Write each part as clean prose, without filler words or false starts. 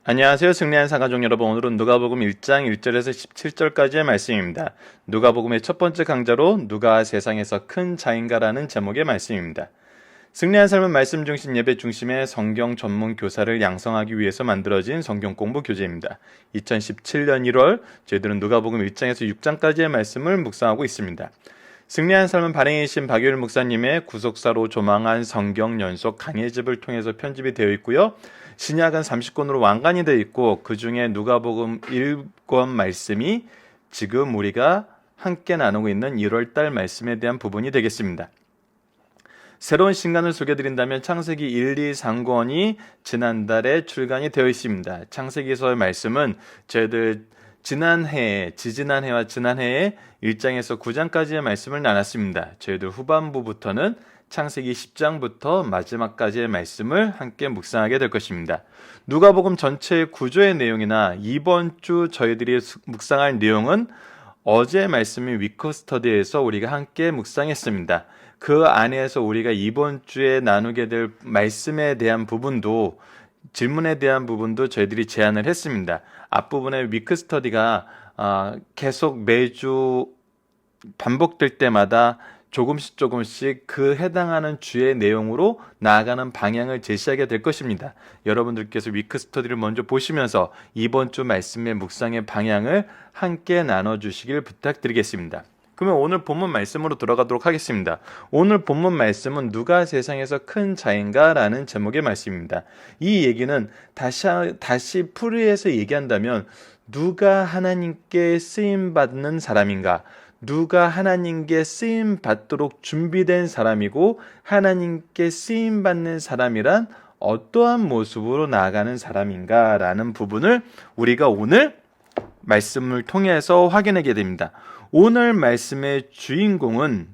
안녕하세요. 승리한 사가족 여러분. 오늘은 누가복음 1장 1절에서 17절까지의 말씀입니다. 누가복음의 첫 번째 강좌로 누가 세상에서 큰 자인가라는 제목의 말씀입니다. 승리한 삶은 말씀 중심 예배 중심의 성경 전문 교사를 양성하기 위해서 만들어진 성경 공부 교재입니다. 2017년 1월 저희들은 누가복음 1장에서 6장까지의 말씀을 묵상하고 있습니다. 승리한 삶은 발행이신 박유일 목사님의 구속사로 조망한 성경 연속 강해집을 통해서 편집이 되어 있고요. 신약은 30권으로 완간이 되어 있고 그 중에 누가복음 1권 말씀이 지금 우리가 함께 나누고 있는 1월달 말씀에 대한 부분이 되겠습니다. 새로운 신간을 소개해드린다면 창세기 1, 2, 3권이 지난달에 출간이 되어 있습니다. 창세기서의 말씀은 저희들 지난해와 지난해에 1장에서 9장까지의 말씀을 나눴습니다. 저희들 후반부부터는 창세기 10장부터 마지막까지의 말씀을 함께 묵상하게 될 것입니다. 누가복음 전체의 구조의 내용이나 이번 주 저희들이 묵상할 내용은 어제 말씀인 위크 스터디에서 우리가 함께 묵상했습니다. 그 안에서 우리가 이번 주에 나누게 될 말씀에 대한 부분도 질문에 대한 부분도 저희들이 제안을 했습니다. 앞부분의 위크 스터디가 계속 매주 반복될 때마다 조금씩 그 해당하는 주의 내용으로 나아가는 방향을 제시하게 될 것입니다. 여러분들께서 위크 스터디를 먼저 보시면서 이번 주 말씀의 묵상의 방향을 함께 나눠주시길 부탁드리겠습니다. 그러면 오늘 본문 말씀으로 들어가도록 하겠습니다. 오늘 본문 말씀은 누가 세상에서 큰 자인가? 라는 제목의 말씀입니다. 이 얘기는 다시 풀이해서 얘기한다면 누가 하나님께 쓰임받는 사람인가? 누가 하나님께 쓰임받도록 준비된 사람이고 하나님께 쓰임받는 사람이란 어떠한 모습으로 나아가는 사람인가? 라는 부분을 우리가 오늘 말씀을 통해서 확인하게 됩니다. 오늘 말씀의 주인공은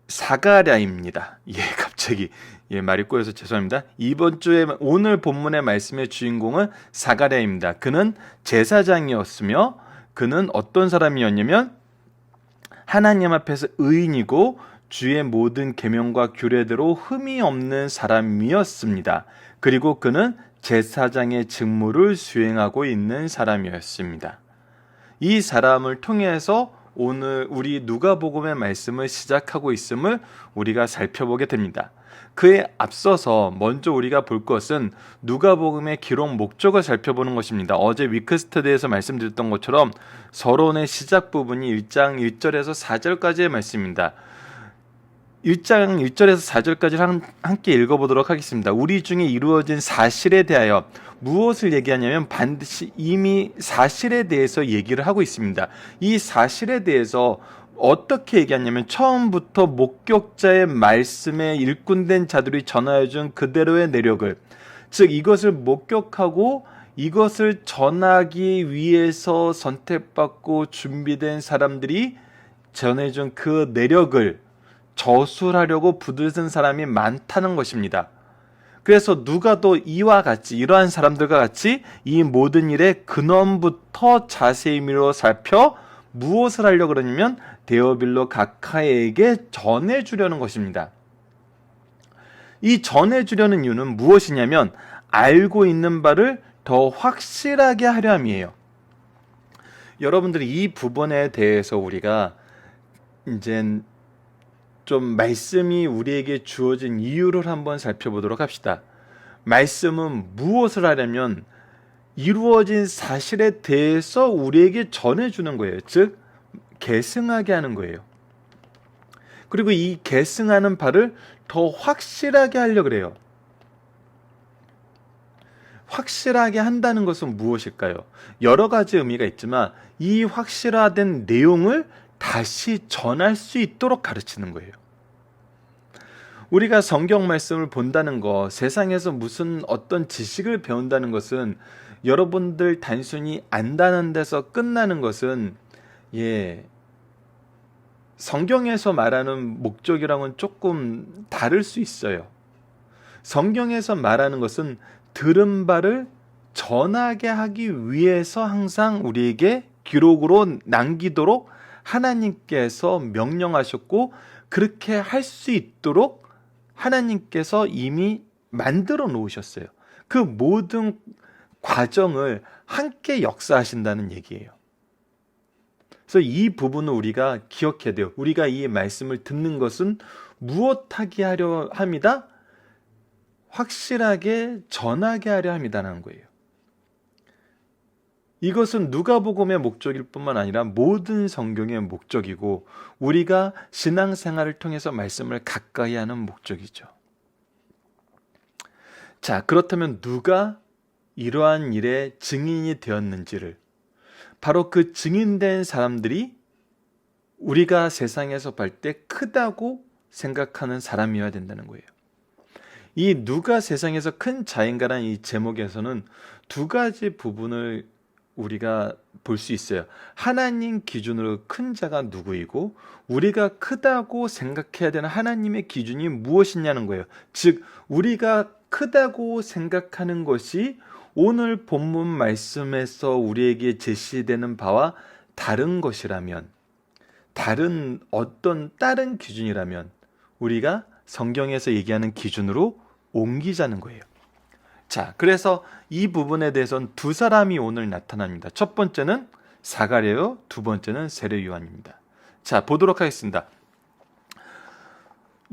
사가랴입니다. 갑자기 말이 꼬여서 죄송합니다. 이번 주에 오늘 본문의 말씀의 주인공은 사가랴입니다. 그는 제사장이었으며 그는 어떤 사람이었냐면 하나님 앞에서 의인이고 주의 모든 계명과 규례대로 흠이 없는 사람이었습니다. 그리고 그는 제사장의 직무를 수행하고 있는 사람이었습니다. 이 사람을 통해서 오늘 우리 누가복음의 말씀을 시작하고 있음을 우리가 살펴보게 됩니다. 그에 앞서서 먼저 우리가 볼 것은 누가복음의 기록 목적을 살펴보는 것입니다. 어제 위크 스터디에서 말씀드렸던 것처럼 서론의 시작 부분이 1장 1절에서 4절까지의 말씀입니다. 1장 1절에서 4절까지를 함께 읽어보도록 하겠습니다. 우리 중에 이루어진 사실에 대하여 무엇을 얘기하냐면 반드시 이미 사실에 대해서 얘기를 하고 있습니다. 이 사실에 대해서 어떻게 얘기하냐면 처음부터 목격자의 말씀에 일꾼된 자들이 전하여준 그대로의 내력을, 즉 이것을 목격하고 이것을 전하기 위해서 선택받고 준비된 사람들이 전해준 그 내력을 저술하려고 부르는 사람이 많다는 것입니다. 그래서 누가도 이와 같이 이러한 사람들과 같이 이 모든 일의 근원부터 자세히 미루어 살펴 무엇을 하려고 그러냐면 데오빌로 각하에게 전해주려는 것입니다. 이 전해주려는 이유는 무엇이냐면 알고 있는 바를 더 확실하게 하려 함이에요. 여러분들이 이 부분에 대해서 우리가 이제 좀 말씀이 우리에게 주어진 이유를 한번 살펴보도록 합시다. 말씀은 무엇을 하려면 이루어진 사실에 대해서 우리에게 전해주는 거예요. 즉 계승하게 하는 거예요. 그리고 이 계승하는 바를 더 확실하게 하려고 그래요. 확실하게 한다는 것은 무엇일까요? 여러 가지 의미가 있지만 이 확실화된 내용을 다시 전할 수 있도록 가르치는 거예요. 우리가 성경 말씀을 본다는 것, 세상에서 무슨 어떤 지식을 배운다는 것은 여러분들 단순히 안다는 데서 끝나는 것은 성경에서 말하는 목적이랑은 조금 다를 수 있어요. 성경에서 말하는 것은 들은 바를 전하게 하기 위해서 항상 우리에게 기록으로 남기도록 하나님께서 명령하셨고 그렇게 할 수 있도록 하나님께서 이미 만들어 놓으셨어요. 그 모든 과정을 함께 역사하신다는 얘기예요. 그래서 이 부분을 우리가 기억해야 돼요. 우리가 이 말씀을 듣는 것은 무엇하게 하려 합니다? 확실하게 전하게 하려 합니다라는 거예요. 이것은 누가복음의 목적일 뿐만 아니라 모든 성경의 목적이고 우리가 신앙생활을 통해서 말씀을 가까이 하는 목적이죠. 자, 그렇다면 누가 이러한 일의 증인이 되었는지를, 바로 그 증인된 사람들이 우리가 세상에서 볼 때 크다고 생각하는 사람이어야 된다는 거예요. 이 누가 세상에서 큰 자인가라는 이 제목에서는 두 가지 부분을 우리가 볼 수 있어요. 하나님 기준으로 큰 자가 누구이고 우리가 크다고 생각해야 되는 하나님의 기준이 무엇이냐는 거예요. 즉 우리가 크다고 생각하는 것이 오늘 본문 말씀에서 우리에게 제시되는 바와 다른 것이라면, 다른 기준이라면 우리가 성경에서 얘기하는 기준으로 옮기자는 거예요. 자, 그래서 이 부분에 대해서는 두 사람이 오늘 나타납니다. 첫 번째는 사가랴요, 두 번째는 세례 요한입니다. 자, 보도록 하겠습니다.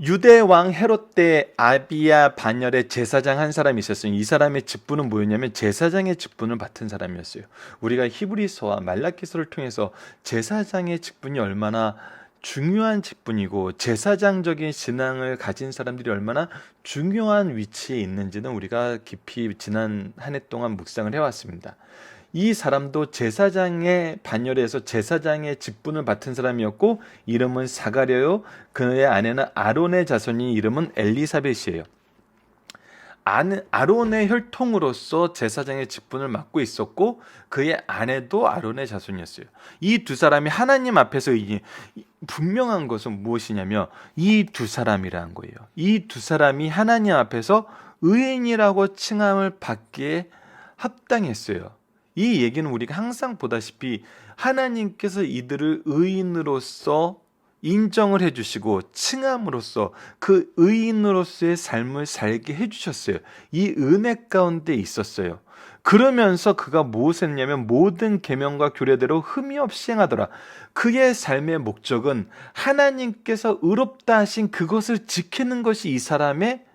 유대 왕 헤롯 때 아비야 반열에 제사장 한 사람이 있었어요. 이 사람의 직분은 뭐였냐면 제사장의 직분을 맡은 사람이었어요. 우리가 히브리서와 말라기서를 통해서 제사장의 직분이 얼마나 중요한 직분이고 제사장적인 신앙을 가진 사람들이 얼마나 중요한 위치에 있는지는 우리가 깊이 지난 한 해 동안 묵상을 해왔습니다. 이 사람도 제사장의 반열에서 제사장의 직분을 맡은 사람이었고 이름은 사가랴요, 그의 아내는 아론의 자손이 이름은 엘리사벳이에요. 아론의 혈통으로서 제사장의 직분을 맡고 있었고 그의 아내도 아론의 자손이었어요. 이 두 사람이 하나님 앞에서 분명한 것은 무엇이냐면 이 두 사람이라는 거예요. 이 두 사람이 하나님 앞에서 의인이라고 칭함을 받기에 합당했어요. 이 얘기는 우리가 항상 보다시피 하나님께서 이들을 의인으로서 인정을 해주시고 칭함으로써 그 의인으로서의 삶을 살게 해주셨어요. 이 은혜 가운데 있었어요. 그러면서 그가 무엇을 했냐면 모든 계명과 규례대로 흠이 없이 행하더라. 그의 삶의 목적은 하나님께서 의롭다 하신 그것을 지키는 것이 이 사람의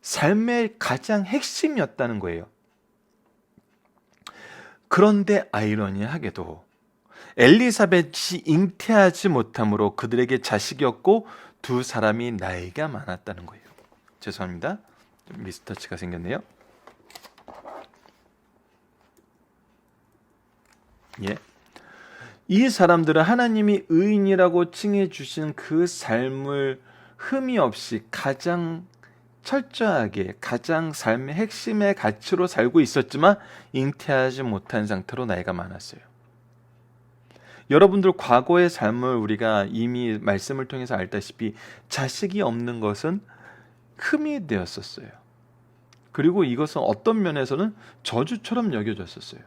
삶의 가장 핵심이었다는 거예요. 그런데 아이러니하게도 엘리사벳이 잉태하지 못함으로 그들에게 자식이 없고 두 사람이 나이가 많았다는 거예요. 죄송합니다. 미스터치가 생겼네요. 예. 이 사람들은 하나님이 의인이라고 칭해 주신 그 삶을 흠이 없이 가장 철저하게 가장 삶의 핵심의 가치로 살고 있었지만 잉태하지 못한 상태로 나이가 많았어요. 여러분들 과거의 삶을 우리가 이미 말씀을 통해서 알다시피 자식이 없는 것은 흠이 되었었어요. 그리고 이것은 어떤 면에서는 저주처럼 여겨졌었어요.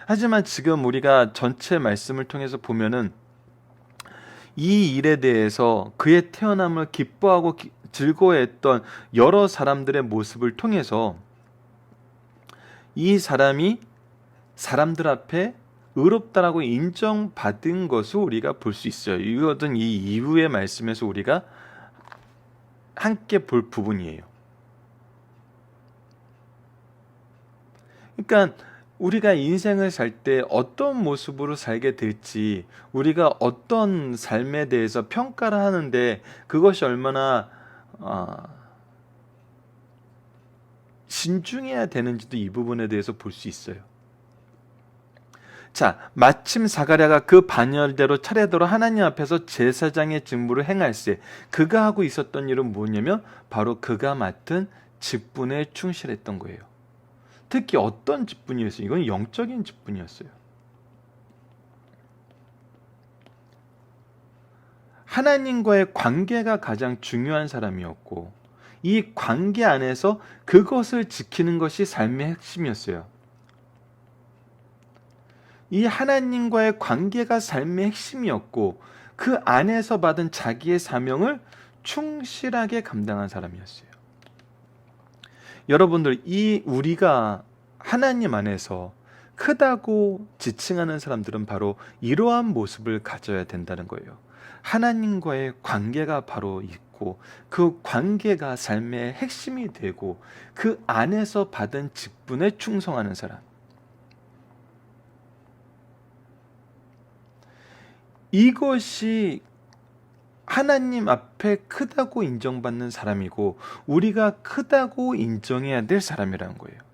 하지만 지금 우리가 전체 말씀을 통해서 보면은 이 일에 대해서 그의 태어남을 기뻐하고 즐거워했던 여러 사람들의 모습을 통해서 이 사람이 사람들 앞에 의롭다라고 인정받은 것을 우리가 볼 수 있어요. 이것은 이 이후의 말씀에서 우리가 함께 볼 부분이에요. 그러니까 우리가 인생을 살 때 어떤 모습으로 살게 될지, 우리가 어떤 삶에 대해서 평가를 하는데 그것이 얼마나 신중해야 되는지도 이 부분에 대해서 볼 수 있어요. 자, 마침 사가랴가 그 반열대로 차례대로 하나님 앞에서 제사장의 직무를 행할세 그가 하고 있었던 일은 뭐냐면 바로 그가 맡은 직분에 충실했던 거예요. 특히 어떤 직분이었어요? 이건 영적인 직분이었어요. 하나님과의 관계가 가장 중요한 사람이었고 이 관계 안에서 그것을 지키는 것이 삶의 핵심이었어요. 이 하나님과의 관계가 삶의 핵심이었고 그 안에서 받은 자기의 사명을 충실하게 감당한 사람이었어요. 여러분들, 이 우리가 하나님 안에서 크다고 지칭하는 사람들은 바로 이러한 모습을 가져야 된다는 거예요. 하나님과의 관계가 바로 있고 그 관계가 삶의 핵심이 되고 그 안에서 받은 직분에 충성하는 사람. 이것이 하나님 앞에 크다고 인정받는 사람이고 우리가 크다고 인정해야 될 사람이라는 거예요.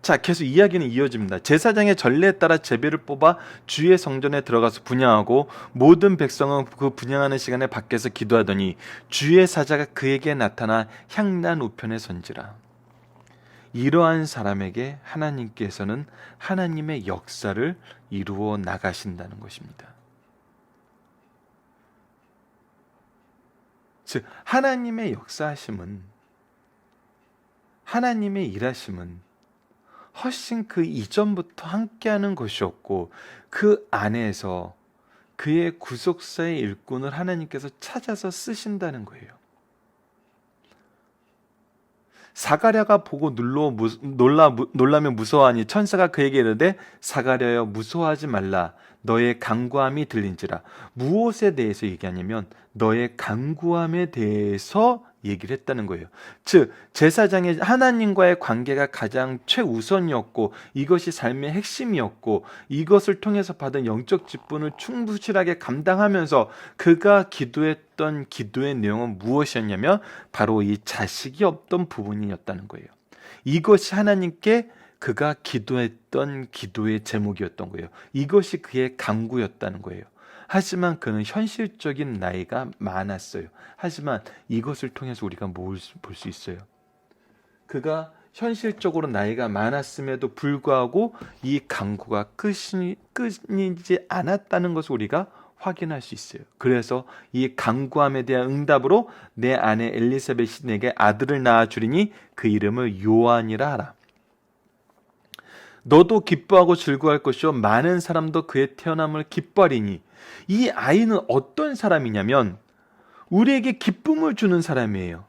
자, 계속 이야기는 이어집니다. 제사장의 전례에 따라 제비를 뽑아 주의 성전에 들어가서 분향하고 모든 백성은 그 분향하는 시간에 밖에서 기도하더니 주의 사자가 그에게 나타나 향난 우편에 선지라. 이러한 사람에게 하나님께서는 하나님의 역사를 이루어 나가신다는 것입니다. 즉, 하나님의 역사하심은, 하나님의 일하심은 훨씬 그 이전부터 함께하는 것이었고 그 안에서 그의 구속사의 일꾼을 하나님께서 찾아서 쓰신다는 거예요. 사가랴가 보고 놀라며 무서워하니 천사가 그에게 이르되 사가랴여 무서워하지 말라 너의 간구함이 들린지라. 무엇에 대해서 얘기하냐면 너의 간구함에 대해서 얘기를 했다는 거예요. 즉 제사장의 하나님과의 관계가 가장 최우선이었고 이것이 삶의 핵심이었고 이것을 통해서 받은 영적 직분을 충실하게 감당하면서 그가 기도했던 기도의 내용은 무엇이었냐면 바로 이 자식이 없던 부분이었다는 거예요. 이것이 하나님께 그가 기도했던 기도의 제목이었던 거예요. 이것이 그의 간구였다는 거예요. 하지만 그는 현실적인 나이가 많았어요. 하지만 이것을 통해서 우리가 뭘 볼 수 있어요? 그가 현실적으로 나이가 많았음에도 불구하고 이 간구가 끊이지 않았다는 것을 우리가 확인할 수 있어요. 그래서 이 간구함에 대한 응답으로 내 아내 엘리사벳이 내게 아들을 낳아 주리니 그 이름을 요한이라 하라. 너도 기뻐하고 즐거워할 것이요 많은 사람도 그의 태어남을 기뻐하리니. 이 아이는 어떤 사람이냐면 우리에게 기쁨을 주는 사람이에요.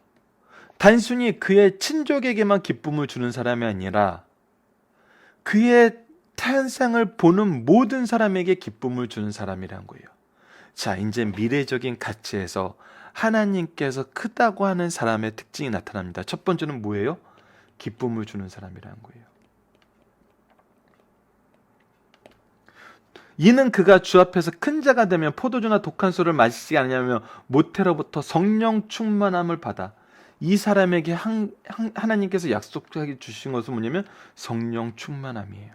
단순히 그의 친족에게만 기쁨을 주는 사람이 아니라 그의 탄생을 보는 모든 사람에게 기쁨을 주는 사람이란 거예요. 자, 이제 미래적인 가치에서 하나님께서 크다고 하는 사람의 특징이 나타납니다. 첫 번째는 뭐예요? 기쁨을 주는 사람이라는 거예요. 이는 그가 주 앞에서 큰 자가 되면 포도주나 독한 술을 마시지 않으냐며 모태로부터 성령 충만함을 받아. 이 사람에게 하나님께서 약속해 주신 것은 뭐냐면 성령 충만함이에요.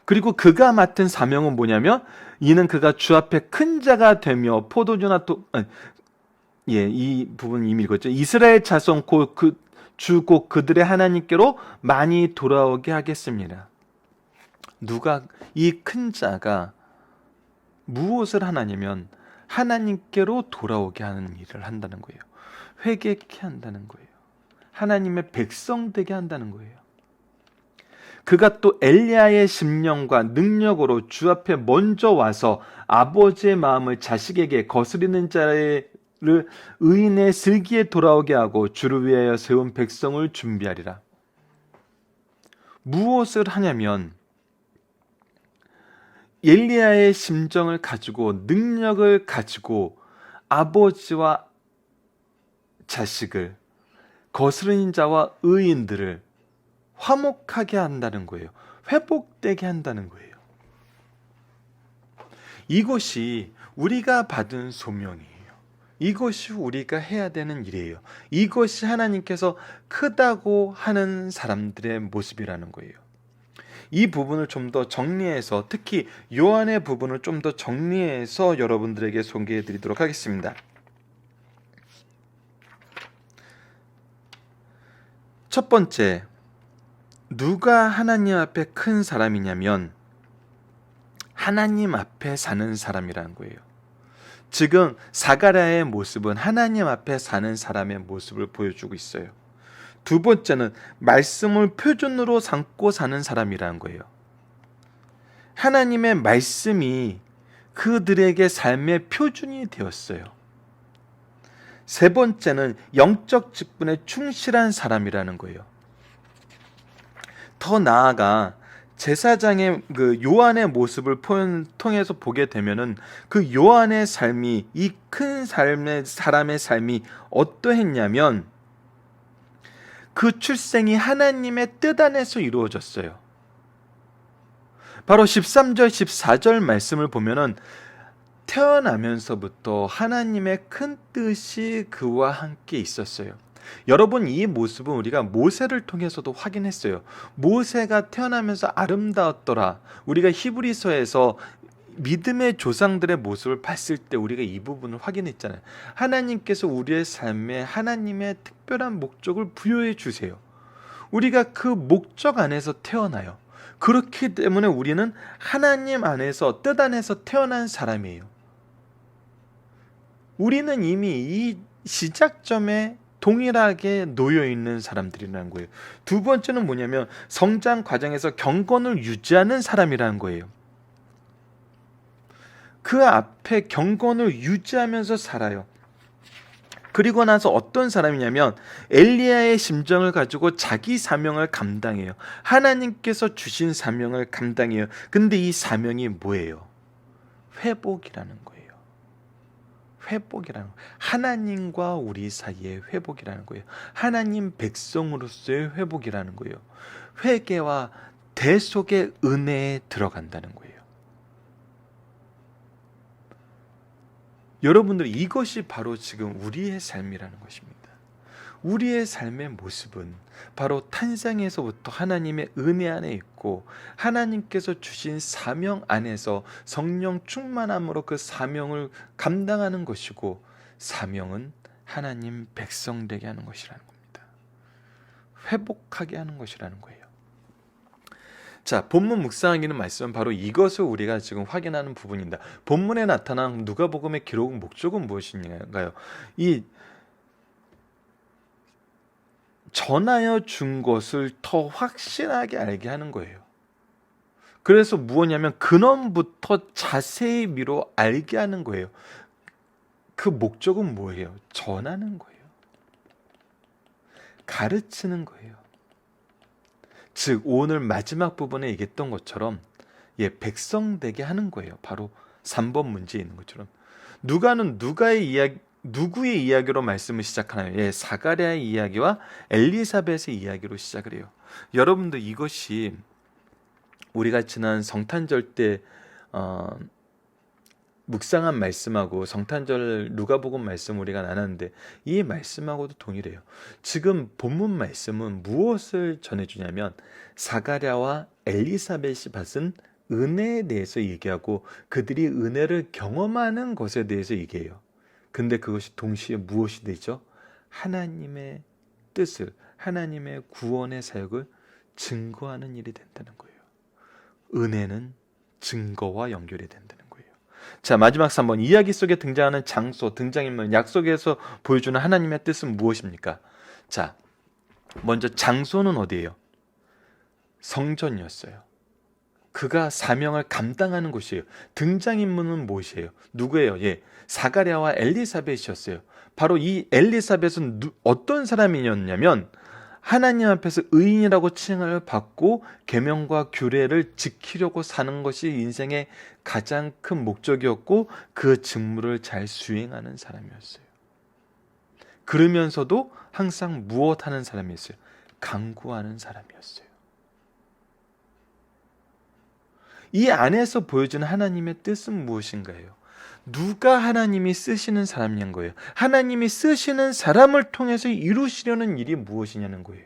그리고 그가 맡은 사명은 뭐냐면 이는 그가 주 앞에 큰 자가 되며 포도주나 이 부분 이미 읽었죠. 이스라엘 자손 곧 그들의 하나님께로 많이 돌아오게 하겠습니다. 누가 이 큰 자가 무엇을 하냐면 하나님께로 돌아오게 하는 일을 한다는 거예요. 회개케 한다는 거예요. 하나님의 백성 되게 한다는 거예요. 그가 또 엘리야의 심령과 능력으로 주 앞에 먼저 와서 아버지의 마음을 자식에게 거스리는 자를 의인의 슬기에 돌아오게 하고 주를 위하여 세운 백성을 준비하리라. 무엇을 하냐면 엘리야의 심정을 가지고 능력을 가지고 아버지와 자식을 거스르는 자와 의인들을 화목하게 한다는 거예요. 회복되게 한다는 거예요. 이것이 우리가 받은 소명이에요. 이것이 우리가 해야 되는 일이에요. 이것이 하나님께서 크다고 하는 사람들의 모습이라는 거예요. 이 부분을 좀 더 정리해서 특히 요한의 부분을 좀 더 정리해서 여러분들에게 소개해 드리도록 하겠습니다. 첫 번째, 누가 하나님 앞에 큰 사람이냐면 하나님 앞에 사는 사람이라는 거예요. 지금 사가랴의 모습은 하나님 앞에 사는 사람의 모습을 보여주고 있어요. 두 번째는 말씀을 표준으로 삼고 사는 사람이라는 거예요. 하나님의 말씀이 그들에게 삶의 표준이 되었어요. 세 번째는 영적 직분에 충실한 사람이라는 거예요. 더 나아가 제사장의 그 요한의 모습을 통해서 보게 되면은 그 요한의 삶이, 이 큰 사람의 삶이 어떠했냐면 그 출생이 하나님의 뜻 안에서 이루어졌어요. 바로 13절 14절 말씀을 보면은 태어나면서부터 하나님의 큰 뜻이 그와 함께 있었어요. 여러분, 이 모습은 우리가 모세를 통해서도 확인했어요. 모세가 태어나면서 아름다웠더라. 우리가 히브리서에서 믿음의 조상들의 모습을 봤을 때 우리가 이 부분을 확인했잖아요. 하나님께서 우리의 삶에 하나님의 특별한 목적을 부여해 주세요. 우리가 그 목적 안에서 태어나요. 그렇기 때문에 우리는 하나님 안에서, 뜻 안에서 태어난 사람이에요. 우리는 이미 이 시작점에 동일하게 놓여 있는 사람들이라는 거예요. 두 번째는 뭐냐면 성장 과정에서 경건을 유지하는 사람이라는 거예요. 그 앞에 경건을 유지하면서 살아요. 그리고 나서 어떤 사람이냐면 엘리야의 심정을 가지고 자기 사명을 감당해요. 하나님께서 주신 사명을 감당해요. 근데 이 사명이 뭐예요? 회복이라는 거예요. 회복이라는 거예요. 하나님과 우리 사이의 회복이라는 거예요. 하나님 백성으로서의 회복이라는 거예요. 회개와 대속의 은혜에 들어간다는 거예요. 여러분들, 이것이 바로 지금 우리의 삶이라는 것입니다. 우리의 삶의 모습은 바로 탄생에서부터 하나님의 은혜 안에 있고 하나님께서 주신 사명 안에서 성령 충만함으로 그 사명을 감당하는 것이고, 사명은 하나님 백성 되게 하는 것이라는 겁니다. 회복하게 하는 것이라는 거예요. 자, 본문 묵상하기는 말씀은 바로 이것을 우리가 지금 확인하는 부분입니다. 본문에 나타난 누가복음의 기록 목적은 무엇인가요? 이 전하여 준 것을 더 확실하게 알게 하는 거예요. 그래서 무엇냐면 근원부터 자세히 미뤄 알게 하는 거예요. 그 목적은 뭐예요? 전하는 거예요. 가르치는 거예요. 즉 오늘 마지막 부분에 얘기했던 것처럼 백성 되게 하는 거예요. 바로 3번 문제에 있는 것처럼. 누가는 누구의 이야기로 말씀을 시작하나요? 사가랴의 이야기와 엘리사벳의 이야기로 시작을 해요. 여러분들, 이것이 우리가 지난 성탄절 때 묵상한 말씀하고 성탄절 누가복음 말씀 우리가 나눴는데 이 말씀하고도 동일해요. 지금 본문 말씀은 무엇을 전해주냐면 사가랴와 엘리사벳이 받은 은혜에 대해서 얘기하고 그들이 은혜를 경험하는 것에 대해서 얘기해요. 근데 그것이 동시에 무엇이 되죠? 하나님의 뜻을, 하나님의 구원의 사역을 증거하는 일이 된다는 거예요. 은혜는 증거와 연결이 된다는 거예요. 자, 마지막 3번. 이야기 속에 등장하는 장소, 등장인물, 약속에서 보여주는 하나님의 뜻은 무엇입니까? 자, 먼저 장소는 어디예요? 성전이었어요. 그가 사명을 감당하는 곳이에요. 등장인물은 무엇이에요? 누구예요? 사가랴와 엘리사벳이었어요. 바로 이 엘리사벳은 어떤 사람이었냐면 하나님 앞에서 의인이라고 칭을 받고 계명과 규례를 지키려고 사는 것이 인생의 가장 큰 목적이었고 그 직무를 잘 수행하는 사람이었어요. 그러면서도 항상 무엇하는 사람이었어요? 간구하는 사람이었어요. 이 안에서 보여주는 하나님의 뜻은 무엇인가요? 누가 하나님이 쓰시는 사람인 거예요. 하나님이 쓰시는 사람을 통해서 이루시려는 일이 무엇이냐는 거예요.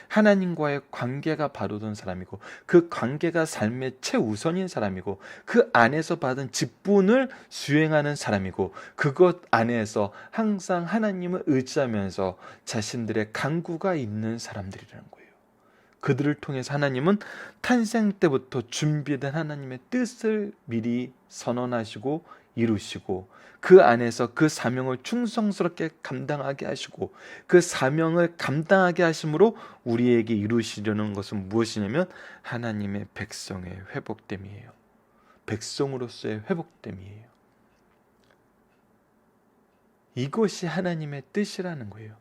하나님과의 관계가 바로된 사람이고 그 관계가 삶의 최우선인 사람이고 그 안에서 받은 직분을 수행하는 사람이고 그것 안에서 항상 하나님을 의지하면서 자신들의 간구가 있는 사람들이라는 거예요. 그들을 통해서 하나님은 탄생 때부터 준비된 하나님의 뜻을 미리 선언하시고 이루시고 그 안에서 그 사명을 충성스럽게 감당하게 하시고 그 사명을 감당하게 하심으로 우리에게 이루시려는 것은 무엇이냐면 하나님의 백성의 회복됨이에요. 백성으로서의 회복됨이에요. 이것이 하나님의 뜻이라는 거예요.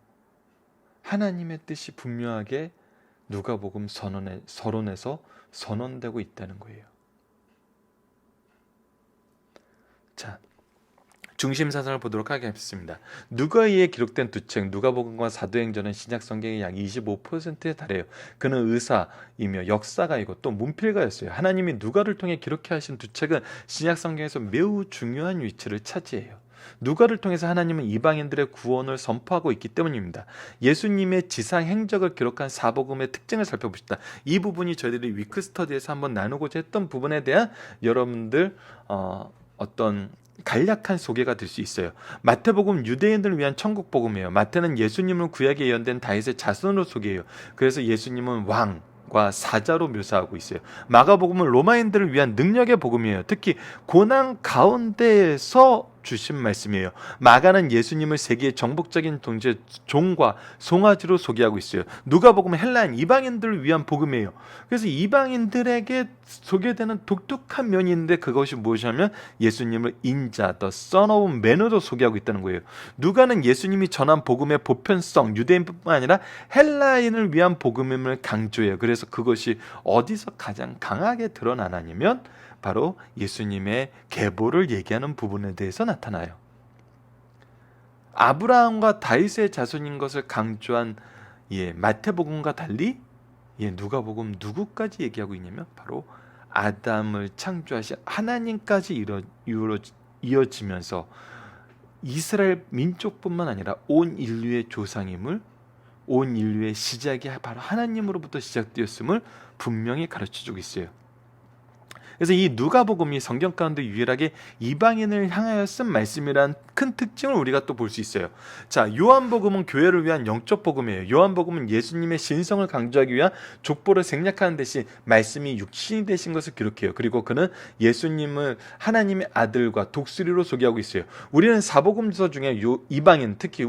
하나님의 뜻이 분명하게 누가복음 서론에서 선언되고 있다는 거예요. 자, 중심 사상을 보도록 하겠습니다. 누가에 기록된 두 책, 누가복음과 사도행전은 신약 성경의 약 25%에 달해요. 그는 의사이며 역사가이고 또 문필가였어요. 하나님이 누가를 통해 기록해 하신 두 책은 신약 성경에서 매우 중요한 위치를 차지해요. 누가를 통해서 하나님은 이방인들의 구원을 선포하고 있기 때문입니다. 예수님의 지상 행적을 기록한 사복음의 특징을 살펴봅시다. 이 부분이 저희들이 위크스터디에서 한번 나누고자 했던 부분에 대한 여러분들 어떤 간략한 소개가 될 수 있어요. 마태복음 유대인들을 위한 천국복음이에요. 마태는 예수님을 구약에 예언된 다윗의 자손으로 소개해요. 그래서 예수님은 왕과 사자로 묘사하고 있어요. 마가복음은 로마인들을 위한 능력의 복음이에요. 특히 고난 가운데에서 주신 말씀이에요. 마가는 예수님을 세계의 정복적인 동지의 종과 송아지로 소개하고 있어요. 누가복음은 헬라인 이방인들을 위한 복음이에요. 그래서 이방인들에게 소개되는 독특한 면이 있는데 그것이 무엇이냐면 예수님을 인자, the Son of Man으로 소개하고 있다는 거예요. 누가는 예수님이 전한 복음의 보편성, 유대인뿐만 아니라 헬라인을 위한 복음임을 강조해요. 그래서 그것이 어디서 가장 강하게 드러나냐면 바로 예수님의 계보를 얘기하는 부분에 대해서 나타나요. 아브라함과 다윗의 자손인 것을 강조한 마태복음과 달리 누가복음 누구까지 얘기하고 있냐면 바로 아담을 창조하신 하나님까지 이어지면서 이스라엘 민족뿐만 아니라 온 인류의 조상임을, 온 인류의 시작이 바로 하나님으로부터 시작되었음을 분명히 가르쳐주고 있어요. 그래서 이 누가복음이 성경 가운데 유일하게 이방인을 향하여 쓴 말씀이란 큰 특징을 우리가 또 볼 수 있어요. 자, 요한복음은 교회를 위한 영적 복음이에요. 요한복음은 예수님의 신성을 강조하기 위한 족보를 생략하는 대신 말씀이 육신이 되신 것을 기록해요. 그리고 그는 예수님을 하나님의 아들과 독수리로 소개하고 있어요. 우리는 사복음서 중에 이방인, 특히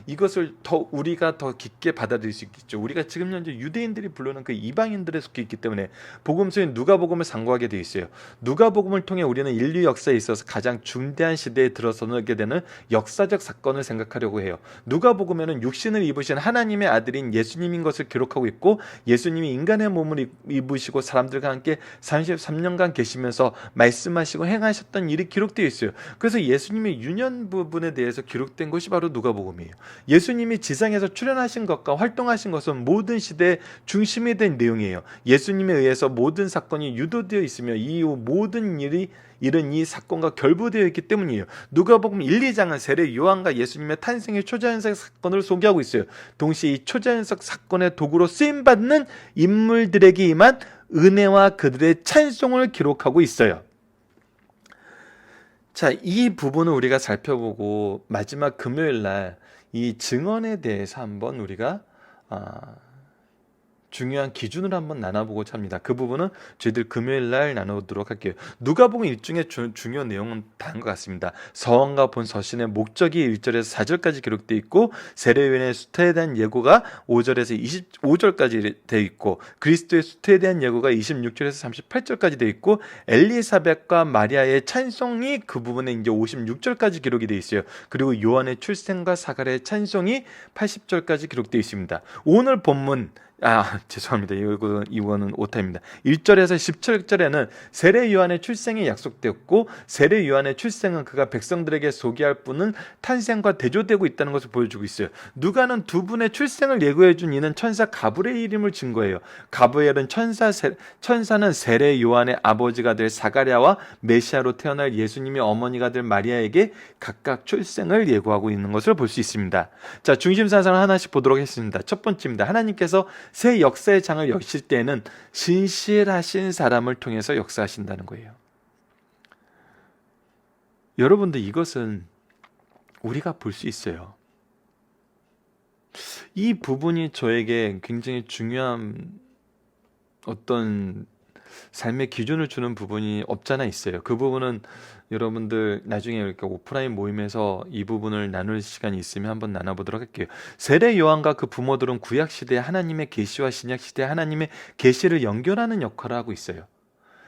이것을 우리가 더 깊게 받아들일 수 있겠죠. 우리가 지금 현재 유대인들이 부르는 그 이방인들에 속해 있기 때문에 복음서인 누가복음을 상고하게 되어 있어요. 누가복음을 통해 우리는 인류 역사에 있어서 가장 중대한 시대에 들어서게 되는 역사적 사건을 생각하려고 해요. 누가복음에는 육신을 입으신 하나님의 아들인 예수님인 것을 기록하고 있고, 예수님이 인간의 몸을 입으시고 사람들과 함께 33년간 계시면서 말씀하시고 행하셨던 일이 기록되어 있어요. 그래서 예수님의 유년 부분에 대해서 기록된 것이 바로 누가복음이에요. 예수님이 지상에서 출현하신 것과 활동하신 것은 모든 시대의 중심이 된 내용이에요. 예수님에 의해서 모든 사건이 유도되어 있으며 이후 모든 일은 이 사건과 결부되어 있기 때문이에요. 누가복음 1, 2장은 세례 요한과 예수님의 탄생의 초자연적 사건을 소개하고 있어요. 동시에 이 초자연적 사건의 도구로 쓰임받는 인물들에게 임한 은혜와 그들의 찬송을 기록하고 있어요. 자, 이 부분을 우리가 살펴보고 마지막 금요일 날 이 증언에 대해서 한번 우리가 중요한 기준을 한번 나눠보고자 합니다. 그 부분은 저희들 금요일 날 나누도록 할게요. 누가복음 일중의 중요한 내용은 다른 것 같습니다. 서원과 본 서신의 목적이 1절에서 4절까지 기록되어 있고, 세례요한의 수태에 대한 예고가 5절에서 25절까지 되어 있고, 그리스도의 수태에 대한 예고가 26절에서 38절까지 되어 있고, 엘리사벳과 마리아의 찬송이 그 부분에 이제 56절까지 기록이 되어 있어요. 그리고 요한의 출생과 사갈의 찬송이 80절까지 기록되어 있습니다. 오늘 본문 죄송합니다. 이거는 오타입니다. 1절에서 17절에는 세례 요한의 출생이 약속되었고, 세례 요한의 출생은 그가 백성들에게 소개할 분은 탄생과 대조되고 있다는 것을 보여주고 있어요. 누가는 두 분의 출생을 예고해 준 이는 천사 가브리엘임을 증거해요. 가브리엘은 천사는 세례 요한의 아버지가 될 사가랴와 메시아로 태어날 예수님의 어머니가 될 마리아에게 각각 출생을 예고하고 있는 것을 볼 수 있습니다. 자, 중심 사상을 하나씩 보도록 하겠습니다. 첫 번째입니다. 하나님께서 새 역사의 장을 여실 때에는 신실하신 사람을 통해서 역사하신다는 거예요. 여러분들, 이것은 우리가 볼 수 있어요. 이 부분이 저에게 굉장히 중요한 어떤 삶의 기준을 주는 부분이 없잖아 있어요. 그 부분은 여러분들 나중에 이렇게 오프라인 모임에서 이 부분을 나눌 시간이 있으면 한번 나눠보도록 할게요. 세례 요한과 그 부모들은 구약 시대의 하나님의 계시와 신약 시대의 하나님의 계시를 연결하는 역할을 하고 있어요.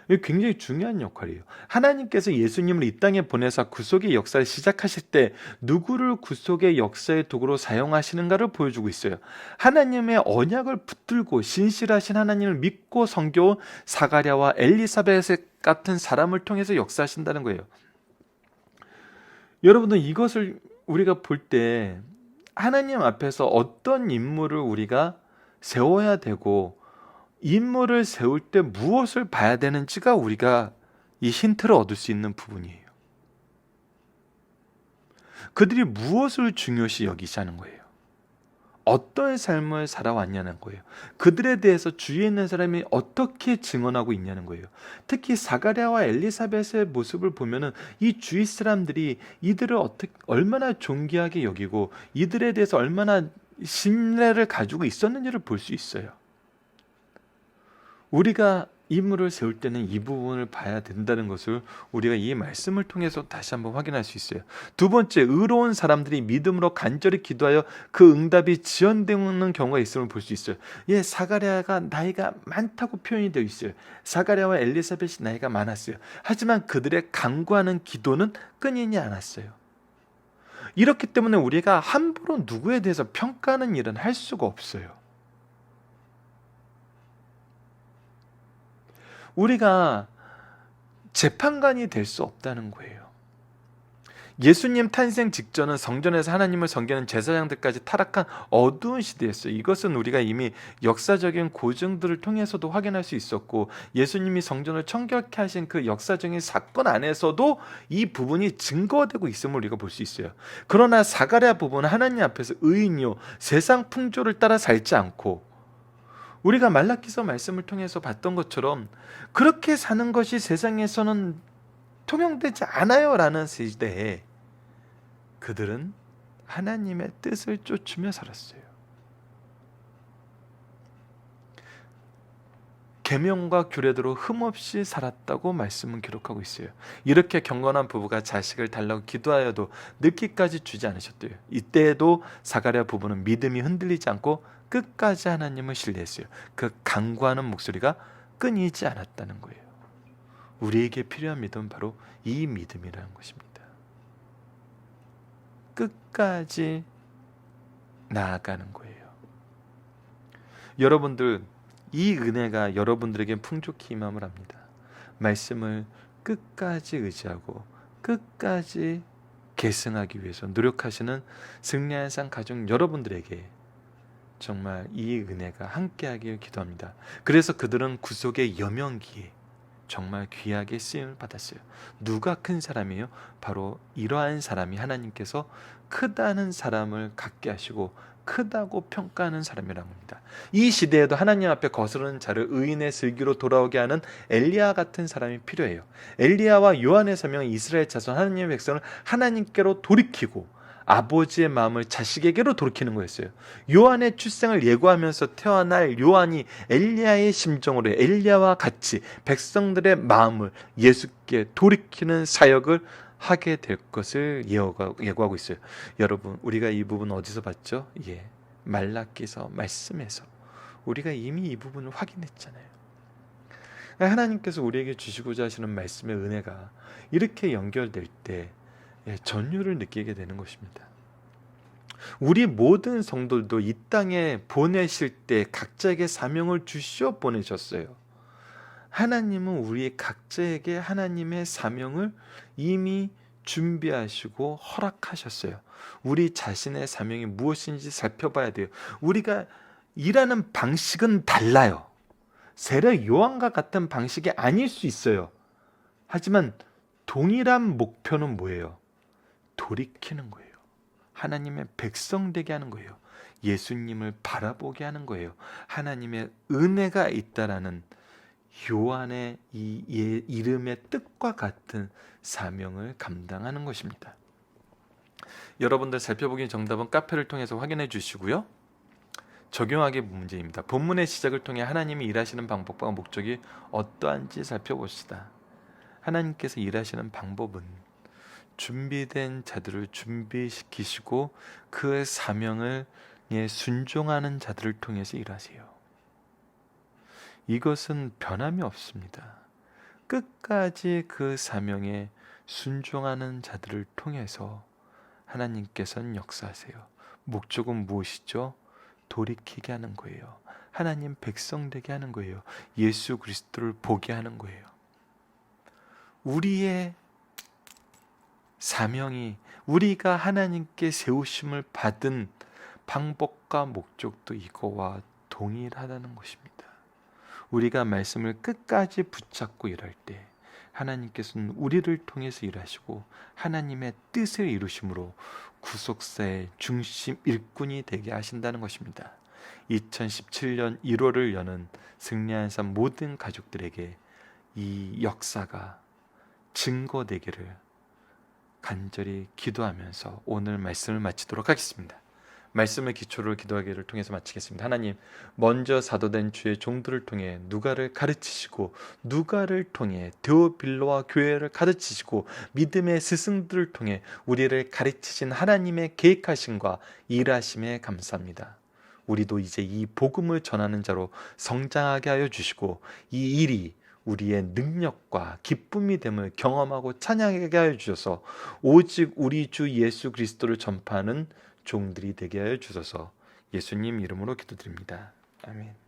이게 굉장히 중요한 역할이에요. 하나님께서 예수님을 이 땅에 보내사 구속의 역사를 시작하실 때 누구를 구속의 역사의 도구로 사용하시는가를 보여주고 있어요. 하나님의 언약을 붙들고 신실하신 하나님을 믿고 섬겨온 사가랴와 엘리사벳 같은 사람을 통해서 역사하신다는 거예요. 여러분들, 이것을 우리가 볼 때 하나님 앞에서 어떤 인물을 우리가 세워야 되고, 인물을 세울 때 무엇을 봐야 되는지가 우리가 이 힌트를 얻을 수 있는 부분이에요. 그들이 무엇을 중요시 여기시는 거예요. 어떤 삶을 살아왔냐는 거예요. 그들에 대해서 주위에 있는 사람이 어떻게 증언하고 있냐는 거예요. 특히 사가랴와 엘리사벳의 모습을 보면은 이 주위 사람들이 이들을 얼마나 존귀하게 여기고 이들에 대해서 얼마나 신뢰를 가지고 있었는지를 볼 수 있어요. 우리가 인물을 세울 때는 이 부분을 봐야 된다는 것을 우리가 이 말씀을 통해서 다시 한번 확인할 수 있어요. 두 번째, 의로운 사람들이 믿음으로 간절히 기도하여 그 응답이 지연되는 경우가 있음을 볼 수 있어요. 예, 사가랴가 나이가 많다고 표현이 되어 있어요. 사가랴와 엘리사벳이 나이가 많았어요. 하지만 그들의 간구하는 기도는 끊이지 않았어요. 이렇기 때문에 우리가 함부로 누구에 대해서 평가하는 일은 할 수가 없어요. 우리가 재판관이 될 수 없다는 거예요. 예수님 탄생 직전은 성전에서 하나님을 섬기는 제사장들까지 타락한 어두운 시대였어요. 이것은 우리가 이미 역사적인 고증들을 통해서도 확인할 수 있었고, 예수님이 성전을 청결케 하신 그 역사적인 사건 안에서도 이 부분이 증거되고 있음을 우리가 볼 수 있어요. 그러나 사가랴 부분은 하나님 앞에서 의인이요 세상 풍조를 따라 살지 않고, 우리가 말라기서 말씀을 통해서 봤던 것처럼 그렇게 사는 것이 세상에서는 통용되지 않아요 라는 시대에 그들은 하나님의 뜻을 쫓으며 살았어요. 계명과 규례대로 흠없이 살았다고 말씀은 기록하고 있어요. 이렇게 경건한 부부가 자식을 달라고 기도하여도 늦기까지 주지 않으셨대요. 이때에도 사가랴 부부는 믿음이 흔들리지 않고 끝까지 하나님을 신뢰했어요. 그 간구하는 목소리가 끊이지 않았다는 거예요. 우리에게 필요한 믿음은 바로 이 믿음이라는 것입니다. 끝까지 나아가는 거예요. 여러분들, 이 은혜가 여러분들에게 풍족히 임함을 합니다. 말씀을 끝까지 의지하고 끝까지 계승하기 위해서 노력하시는 승리한 상 가족 여러분들에게 정말 이 은혜가 함께하길 기도합니다. 그래서 그들은 구속의 여명기에 정말 귀하게 쓰임을 받았어요. 누가 큰 사람이에요? 바로 이러한 사람이 하나님께서 크다는 사람을 갖게 하시고 크다고 평가하는 사람이라고 합니다. 이 시대에도 하나님 앞에 거스르는 자를 의인의 슬기로 돌아오게 하는 엘리야 같은 사람이 필요해요. 엘리야와 요한의 사명은 이스라엘 자손 하나님의 백성을 하나님께로 돌이키고 아버지의 마음을 자식에게로 돌이키는 거였어요. 요한의 출생을 예고하면서 태어날 요한이 엘리야의 심정으로 엘리야와 같이 백성들의 마음을 예수께 돌이키는 사역을 하게 될 것을 예고하고 있어요. 여러분, 우리가 이 부분 어디서 봤죠? 말라기서 말씀에서 우리가 이미 이 부분을 확인했잖아요. 하나님께서 우리에게 주시고자 하시는 말씀의 은혜가 이렇게 연결될 때 전율을 느끼게 되는 것입니다. 우리 모든 성도들도 이 땅에 보내실 때 각자에게 사명을 주시어 보내셨어요. 하나님은 우리 각자에게 하나님의 사명을 이미 준비하시고 허락하셨어요. 우리 자신의 사명이 무엇인지 살펴봐야 돼요. 우리가 일하는 방식은 달라요. 세례 요한과 같은 방식이 아닐 수 있어요. 하지만 동일한 목표는 뭐예요? 돌이키는 거예요. 하나님의 백성 되게 하는 거예요. 예수님을 바라보게 하는 거예요. 하나님의 은혜가 있다라는 요한의 이 이름의 뜻과 같은 사명을 감당하는 것입니다. 여러분들 살펴보기 정답은 카페를 통해서 확인해 주시고요. 적용하기 문제입니다. 본문의 시작을 통해 하나님이 일하시는 방법과 목적이 어떠한지 살펴봅시다. 하나님께서 일하시는 방법은 준비된 자들을 준비시키시고 그 사명을 순종하는 자들을 통해서 일하세요. 이것은 변함이 없습니다. 끝까지 그 사명에 순종하는 자들을 통해서 하나님께서는 역사하세요. 목적은 무엇이죠? 돌이키게 하는 거예요. 하나님 백성 되게 하는 거예요. 예수 그리스도를 보게 하는 거예요. 우리의 사명이, 우리가 하나님께 세우심을 받은 방법과 목적도 이거와 동일하다는 것입니다. 우리가 말씀을 끝까지 붙잡고 일할 때 하나님께서는 우리를 통해서 일하시고 하나님의 뜻을 이루심으로 구속사의 중심 일꾼이 되게 하신다는 것입니다. 2017년 1월을 여는 승리한 삶 모든 가족들에게 이 역사가 증거되기를 간절히 기도하면서 오늘 말씀을 마치도록 하겠습니다. 말씀의 기초를 기도하기를 통해서 마치겠습니다. 하나님, 먼저 사도된 주의 종들을 통해 누가를 가르치시고 누가를 통해 데오빌로와 교회를 가르치시고 믿음의 스승들을 통해 우리를 가르치신 하나님의 계획하심과 일하심에 감사합니다. 우리도 이제 이 복음을 전하는 자로 성장하게 하여 주시고 이 일이 우리의 능력과 기쁨이 됨을 경험하고 찬양하게 하여 주셔서 오직 우리 주 예수 그리스도를 전파하는 종들이 되게 하여 주소서. 예수님 이름으로 기도드립니다. 아멘.